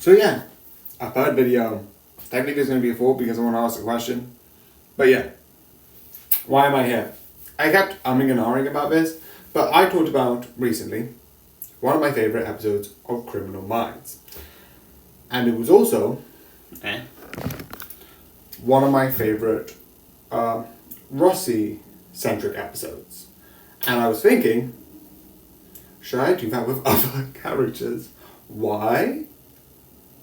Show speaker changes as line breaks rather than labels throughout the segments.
So yeah, a third video. Technically it's going to be a fourth because I want to ask a question. But yeah, why am I here? I kept umming and ahhing about this, but I talked about recently one of my favourite episodes of Criminal Minds. And it was also one of my favourite Rossi-centric episodes. And I was thinking, should I do that with other characters? Why?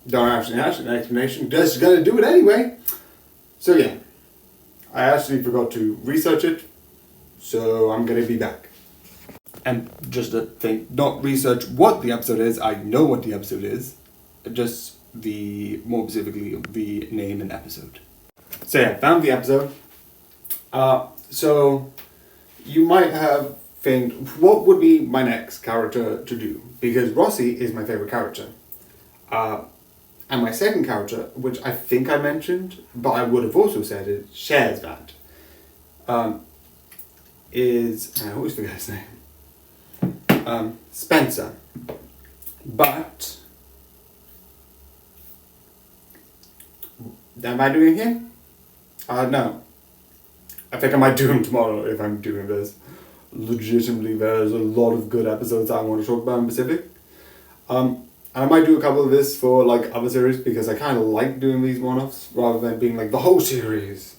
Don't actually ask an explanation, just gonna do it anyway. So yeah, I actually forgot to research it, so I'm gonna be back. And just a thing, not research what the episode is, I know what the episode is, just more specifically, the name and episode. So yeah, found the episode. So you might have think, what would be my next character to do? Because Rossi is my favourite character. And my second character, which I think I mentioned, but I would have also said it, shares that, is, I always forget his name, Spencer. But, am I doing here? No. I think I might do him tomorrow if I'm doing this. Legitimately, there's a lot of good episodes I want to talk about in Pacific. I might do a couple of this for like other series because I kind of like doing these one-offs rather than being like the whole series.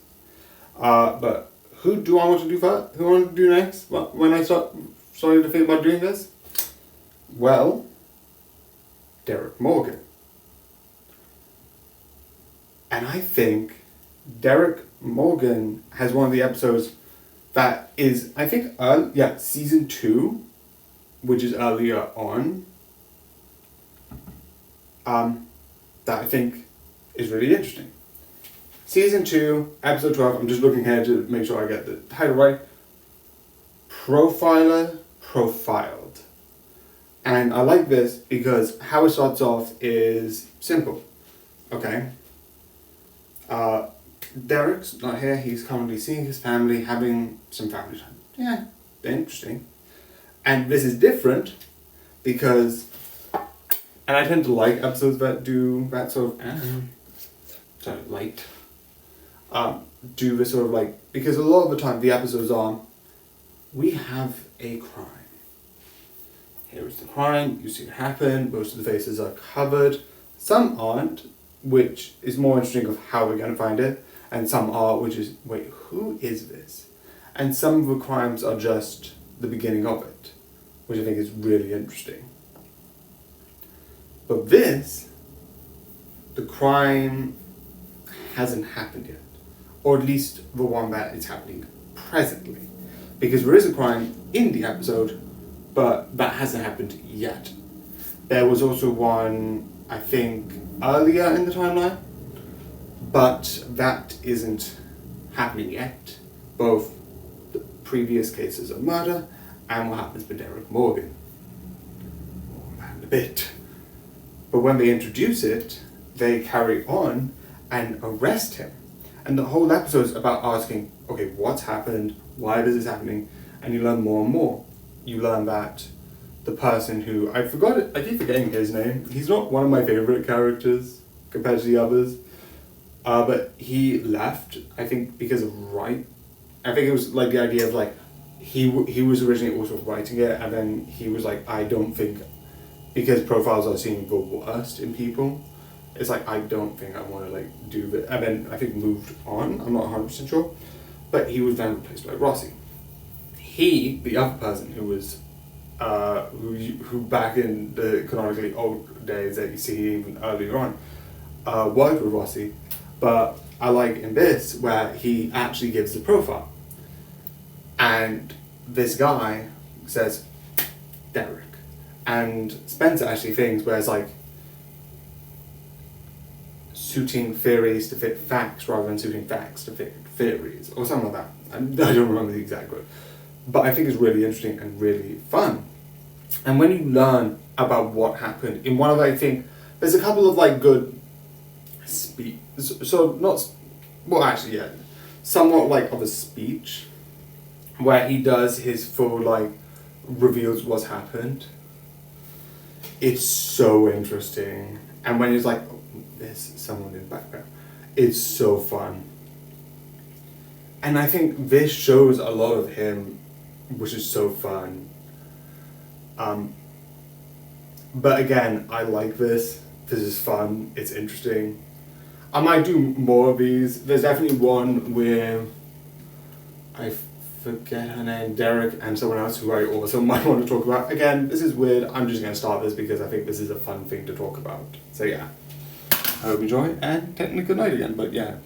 But who do I want to do first? Who I want to do next? When I started to think about doing this? Well, Derek Morgan. And I think Derek Morgan has one of the episodes that is, I think, season 2, which is earlier on. That I think is really interesting. Season 2, episode 12, I'm just looking here to make sure I get the title right. Profiler Profiled. And I like this because how it starts off is simple. Okay. Derek's not here, he's currently seeing his family, having some family time. Yeah, interesting. And this is different because, and I tend to like episodes that do that sort of, do this sort of like, because a lot of the time the episodes are, we have a crime. Here is the crime, you see it happen, most of the faces are covered, some aren't, which is more interesting of how we're going to find it, and some are, which is, wait, who is this? And some of the crimes are just the beginning of it, which I think is really interesting. But this, the crime hasn't happened yet, or at least the one that is happening presently, because there is a crime in the episode, but that hasn't happened yet. There was also one, I think, earlier in the timeline, but that isn't happening yet. Both the previous cases of murder and what happens with Derek Morgan. More on that in a bit. But when they introduce it, they carry on and arrest him. And the whole episode is about asking, okay, what's happened? Why is this happening? And you learn more and more. You learn that the person who, I keep forgetting his name. He's not one of my favorite characters compared to the others. But he left, I think, because of I think it was like the idea of like, he was originally also writing it, and then he was like, I don't think, because profiles are seen the worst in people, it's like, I don't think I want to like do that. And then I think moved on, I'm not 100% sure, but he was then replaced by Rossi. He, the other person who was, who back in the canonically old days that you see even earlier on, worked with Rossi, but I like in this where he actually gives the profile. And this guy says, Derek. And Spencer actually thinks where it's like suiting theories to fit facts rather than suiting facts to fit theories, or something like that. I don't remember the exact word. But I think it's really interesting and really fun. And when you learn about what happened, in one of, I think, there's a couple of like good speech, so not, well actually yeah, somewhat like of a speech, where he does his full like, reveals what's happened. It's so interesting. And when it's like, oh, there's someone in the background, it's so fun. And I think this shows a lot of him, which is so fun. But again, I like this. This is fun. It's interesting. I might do more of these. There's definitely one where I forget her name, Derek, and someone else who I also might want to talk about. Again, this is weird. I'm just going to start this because I think this is a fun thing to talk about. So yeah, I hope you enjoy, and technically good night again. But yeah.